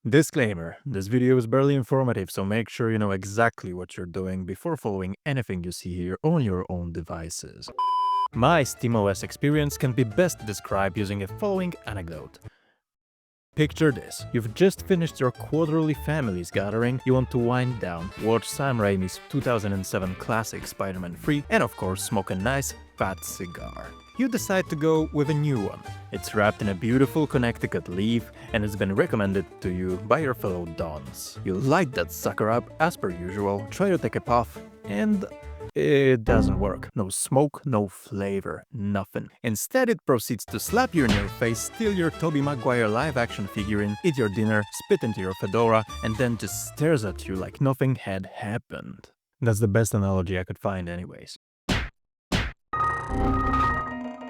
Disclaimer, this video is barely informative, so make sure you know exactly what you're doing before following anything you see here on your own devices. My SteamOS experience can be best described using a following anecdote. Picture this, you've just finished your quarterly family's gathering, you want to wind down, watch Sam Raimi's 2007 classic Spider-Man 3, and of course smoke a nice fat cigar. You decide to go with a new one. It's wrapped in a beautiful Connecticut leaf and it's been recommended to you by your fellow Dons. You light that sucker up as per usual, try to take a puff, and it doesn't work. No smoke, no flavor, nothing. Instead, it proceeds to slap you in your face, steal your Tobey Maguire live-action figurine, eat your dinner, spit into your fedora, and then just stares at you like nothing had happened. That's the best analogy I could find anyways.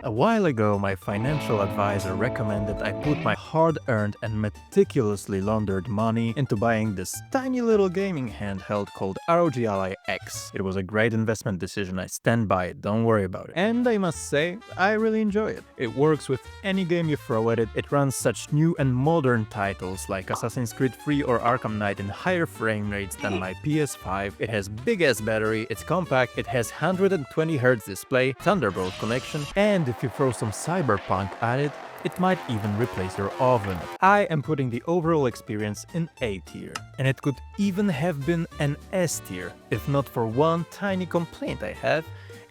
A while ago, my financial advisor recommended I put my hard-earned and meticulously laundered money into buying this tiny little gaming handheld called ROG Ally X. It was a great investment decision, I stand by it, don't worry about it. And I must say, I really enjoy it. It works with any game you throw at it, it runs such new and modern titles like Assassin's Creed 3 or Arkham Knight in higher frame rates than my PS5, it has big-ass battery, it's compact, it has 120Hz display, Thunderbolt connection, and if you throw some cyberpunk at it, it might even replace your oven. I am putting the overall experience in A tier, and it could even have been an S tier, if not for one tiny complaint I have,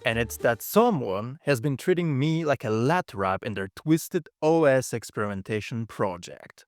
and it's that someone has been treating me like a lat wrap in their twisted OS experimentation project.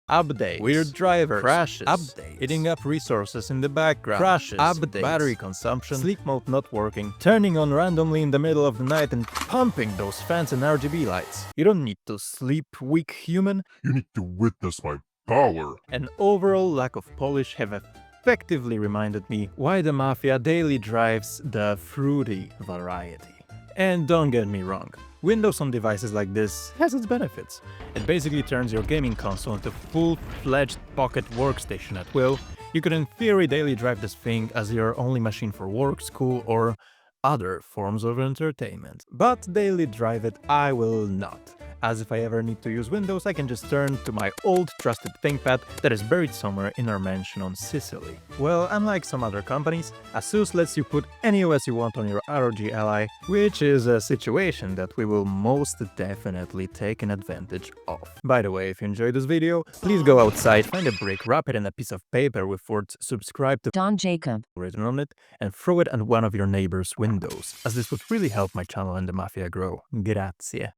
Updates, weird drivers, crashes, updates, eating up resources in the background, crashes, updates, battery consumption, sleep mode not working, turning on randomly in the middle of the night and pumping those fans and RGB lights. You don't need to sleep, weak human. You need to witness my power. An overall lack of polish have effectively reminded me why the Mafia daily drives the fruity variety. And don't get me wrong, Windows on devices like this has its benefits. It basically turns your gaming console into a full-fledged pocket workstation at will. You could in theory daily drive this thing as your only machine for work, school, or other forms of entertainment. But daily drive it I will not, as if I ever need to use Windows I can just turn to my old trusted ThinkPad that is buried somewhere in our mansion on Sicily. Well, unlike some other companies, ASUS lets you put any OS you want on your ROG Ally, which is a situation that we will most definitely take an advantage of. By the way, if you enjoyed this video, please go outside, find a brick, wrap it in a piece of paper with words subscribe to Don Jacob written on it, and throw it at one of your neighbor's windows, as this would really help my channel and the Mafia grow. Grazie.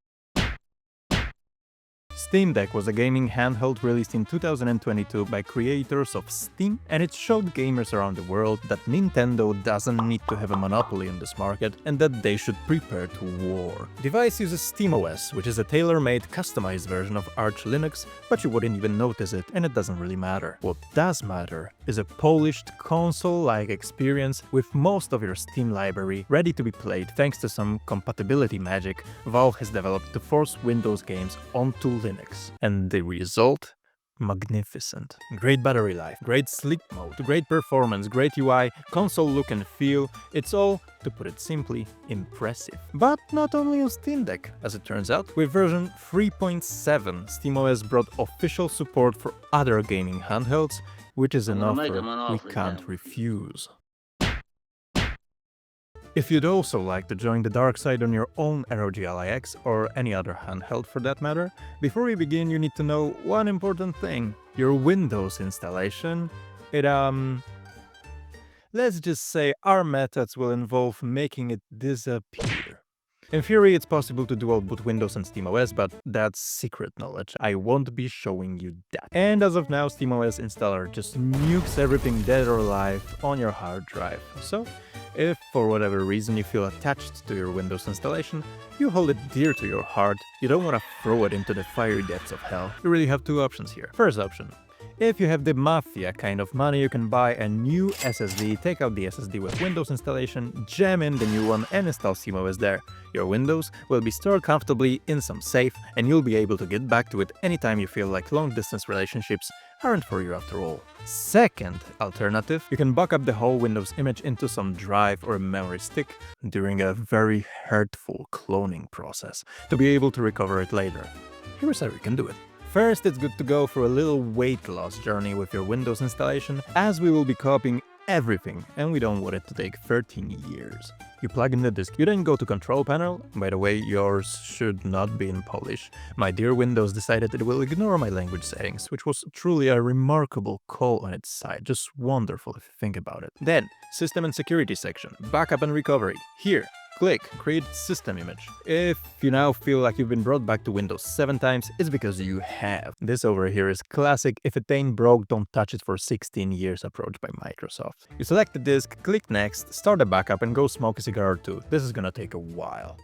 Steam Deck was a gaming handheld released in 2022 by creators of Steam, and it showed gamers around the world that Nintendo doesn't need to have a monopoly in this market and that they should prepare to war. The device uses SteamOS, which is a tailor-made, customized version of Arch Linux, but you wouldn't even notice it, and it doesn't really matter. What does matter is a polished, console-like experience with most of your Steam library ready to be played thanks to some compatibility magic Valve has developed to force Windows games onto Linux. And the result? Magnificent. Great battery life, great sleep mode, great performance, great UI, console look and feel, it's all, to put it simply, impressive. But not only on Steam Deck. As it turns out, with version 3.7, SteamOS brought official support for other gaming handhelds, which is an offer we can't refuse. If you'd also like to join the dark side on your own ROG Ally X, or any other handheld for that matter, before we begin you need to know one important thing. Your Windows installation, let's just say our methods will involve making it disappear. In theory, it's possible to dual boot Windows and SteamOS, but that's secret knowledge. I won't be showing you that. And as of now, SteamOS installer just nukes everything dead or alive on your hard drive. So, if for whatever reason you feel attached to your Windows installation, you hold it dear to your heart, you don't want to throw it into the fiery depths of hell, you really have two options here. First option. If you have the Mafia kind of money, you can buy a new SSD, take out the SSD with Windows installation, jam in the new one and install SteamOS there. Your Windows will be stored comfortably in some safe, and you'll be able to get back to it anytime you feel like long-distance relationships aren't for you after all. Second alternative, you can back up the whole Windows image into some drive or memory stick during a very hurtful cloning process to be able to recover it later. Here's how you can do it. First, it's good to go for a little weight loss journey with your Windows installation, as we will be copying everything, and we don't want it to take 13 years. You plug in the disk, you then go to Control Panel. By the way, yours should not be in Polish. My dear Windows decided it will ignore my language settings, which was truly a remarkable call on its side. Just wonderful if you think about it. Then, System and Security section, Backup and Recovery. Here, click Create System Image. If you now feel like you've been brought back to Windows 7 times, it's because you have. This over here is classic if it ain't broke, don't touch it for 16 years approach by Microsoft. You select the disk, click Next, start a backup and go smoke a cigar or two. This is gonna take a while.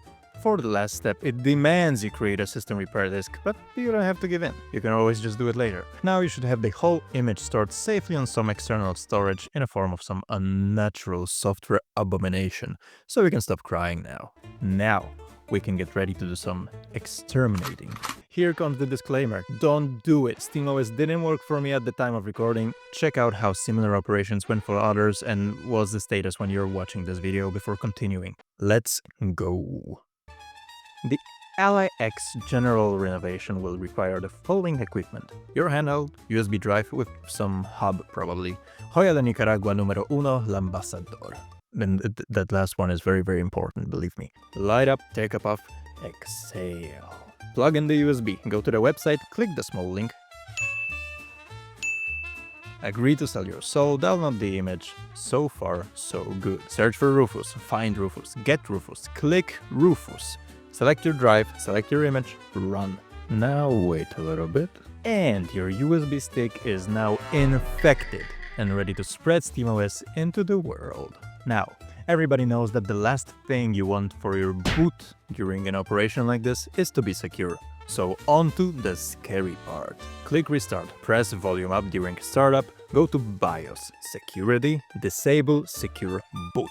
For the last step, it demands you create a system repair disk, but you don't have to give in. You can always just do it later. Now you should have the whole image stored safely on some external storage in a form of some unnatural software abomination, so we can stop crying now. Now, we can get ready to do some exterminating. Here comes the disclaimer, don't do it. SteamOS didn't work for me at the time of recording. Check out how similar operations went for others and what's the status when you're watching this video before continuing. Let's go. The Ally X general renovation will require the following equipment. Your handheld, USB drive with some hub probably. Joya de Nicaragua número 1, el Ambassador. And that last one is very, very important, believe me. Light up, take a puff, exhale. Plug in the USB, go to the website, click the small link. Agree to sell your soul, download the image. So far, so good. Search for Rufus, find Rufus, get Rufus, click Rufus. Select your drive, select your image, run. Now wait a little bit. And your USB stick is now infected and ready to spread SteamOS into the world. Now, everybody knows that the last thing you want for your boot during an operation like this is to be secure. So on to the scary part. Click Restart, press volume up during startup, go to BIOS, Security, disable Secure Boot.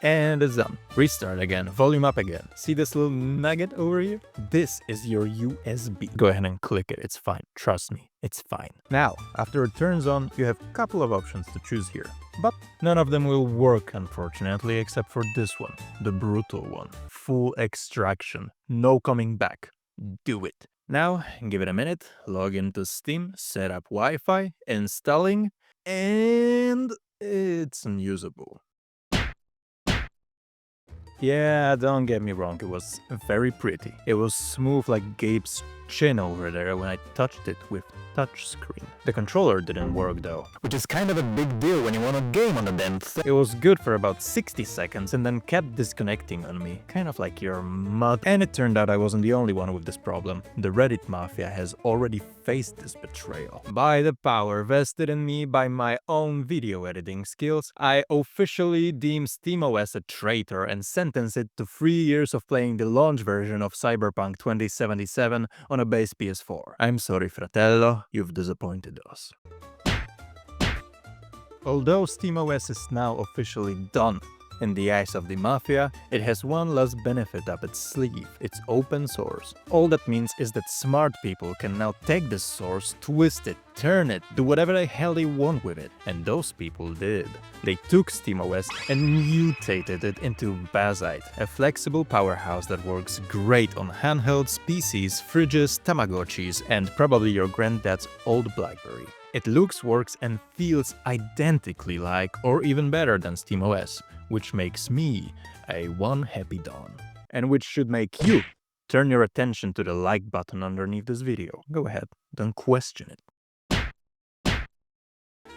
And it's done. Restart again, volume up again. See this little nugget over here? This is your USB. Go ahead and click it, it's fine. Trust me, it's fine. Now, after it turns on, you have a couple of options to choose here. But none of them will work, unfortunately, except for this one, the brutal one. Full extraction, no coming back. Do it. Now, give it a minute, log into Steam, set up Wi-Fi, installing, and it's unusable. Yeah, don't get me wrong, it was very pretty. It was smooth like Gabe's chin over there when I touched it with touchscreen. The controller didn't work though, which is kind of a big deal when you want a game on the damn thing. It was good for about 60 seconds and then kept disconnecting on me, kind of like your mud. And it turned out I wasn't the only one with this problem. The Reddit Mafia has already faced this betrayal. By the power vested in me by my own video editing skills, I officially deem SteamOS a traitor and sentence it to 3 years of playing the launch version of Cyberpunk 2077 on a base PS4. I'm sorry, fratello, you've disappointed us. Although SteamOS is now officially done in the eyes of the Mafia, it has one last benefit up its sleeve. It's open source. All that means is that smart people can now take this source, twist it, turn it, do whatever the hell they want with it. And those people did. They took SteamOS and mutated it into Bazzite, a flexible powerhouse that works great on handhelds, PCs, fridges, Tamagotchis, and probably your granddad's old BlackBerry. It looks, works, and feels identically like, or even better than SteamOS, which makes me a one happy Don. And which should make you turn your attention to the like button underneath this video. Go ahead, don't question it.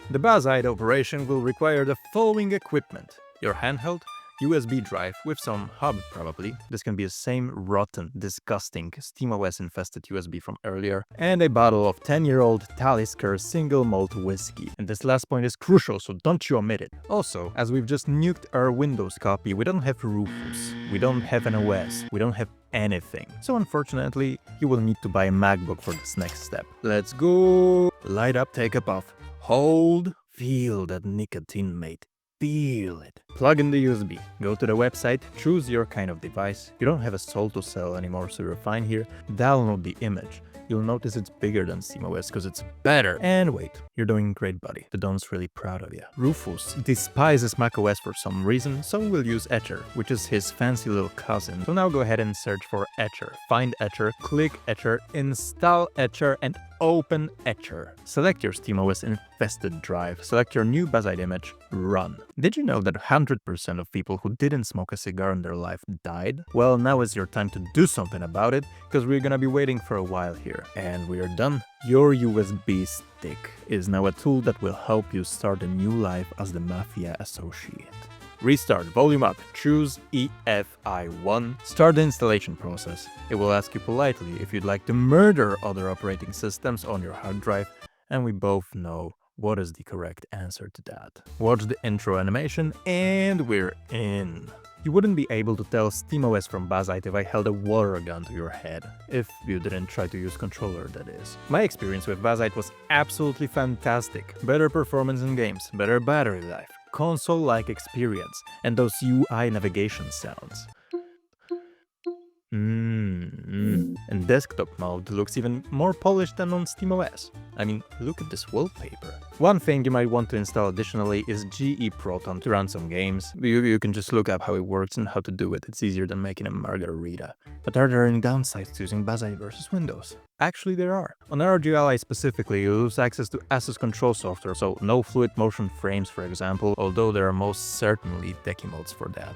The Bazzite operation will require the following equipment: your handheld, USB drive with some hub probably. This can be the same rotten, disgusting SteamOS infested USB from earlier, and a bottle of 10-year-old Talisker single malt whiskey. And this last point is crucial, so don't you omit it. Also, as we've just nuked our Windows copy, we don't have Rufus, we don't have an OS, we don't have anything. So unfortunately, you will need to buy a MacBook for this next step. Let's go! Light up, take a puff. Hold, feel that nicotine, mate. Feel it. Plug in the USB, go to the website, choose your kind of device. You don't have a soul to sell anymore, so you're fine here. Download the image. you'll notice it's bigger than SteamOS because it's better. And wait, you're doing great, buddy. The Don's really proud of you. Rufus despises macOS for some reason, so we'll use Etcher, which is his fancy little cousin. So now go ahead and search for Etcher. Find Etcher, click Etcher, install Etcher, and open Etcher. Select your SteamOS infested drive, select your new Bazzite image, run. Did you know that 100% of people who didn't smoke a cigar in their life died? Well, now is your time to do something about it, because we're gonna be waiting for a while here. And we are done. Your USB stick is now a tool that will help you start a new life as the Mafia associate. Restart, volume up, choose EFI1, start the installation process. It will ask you politely if you'd like to murder other operating systems on your hard drive, and we both know what is the correct answer to that. Watch the intro animation, and we're in. You wouldn't be able to tell SteamOS from Bazzite if I held a water gun to your head. If you didn't try to use controller, that is. My experience with Bazzite was absolutely fantastic. Better performance in games, better battery life, console-like experience, and those UI navigation sounds. And desktop mode looks even more polished than on SteamOS. I mean, look at this wallpaper. One thing you might want to install additionally is GE Proton to run some games. You can just look up how it works and how to do it. It's easier than making a margarita. But are there any downsides to using Bazzite versus Windows? Actually, there are. On ROG Ally specifically, you lose access to Asus control software, so no fluid motion frames, for example, although there are most certainly decky modes for that.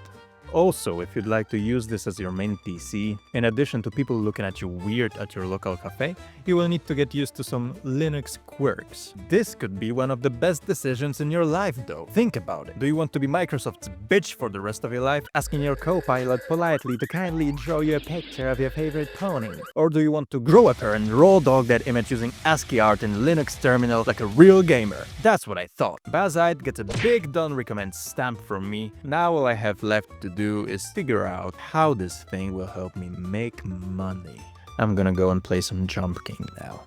Also, if you'd like to use this as your main PC, in addition to people looking at you weird at your local cafe, you will need to get used to some Linux quirks. This could be one of the best decisions in your life though. Think about it. Do you want to be Microsoft's bitch for the rest of your life, asking your co-pilot politely to kindly draw you a picture of your favorite pony? Or do you want to grow a pair and raw dog that image using ASCII art in Linux terminal like a real gamer? That's what I thought. Bazzite gets a big Don recommends stamp from me. Now all I have left to do is figure out how this thing will help me make money. I'm gonna go and play some Jump King now.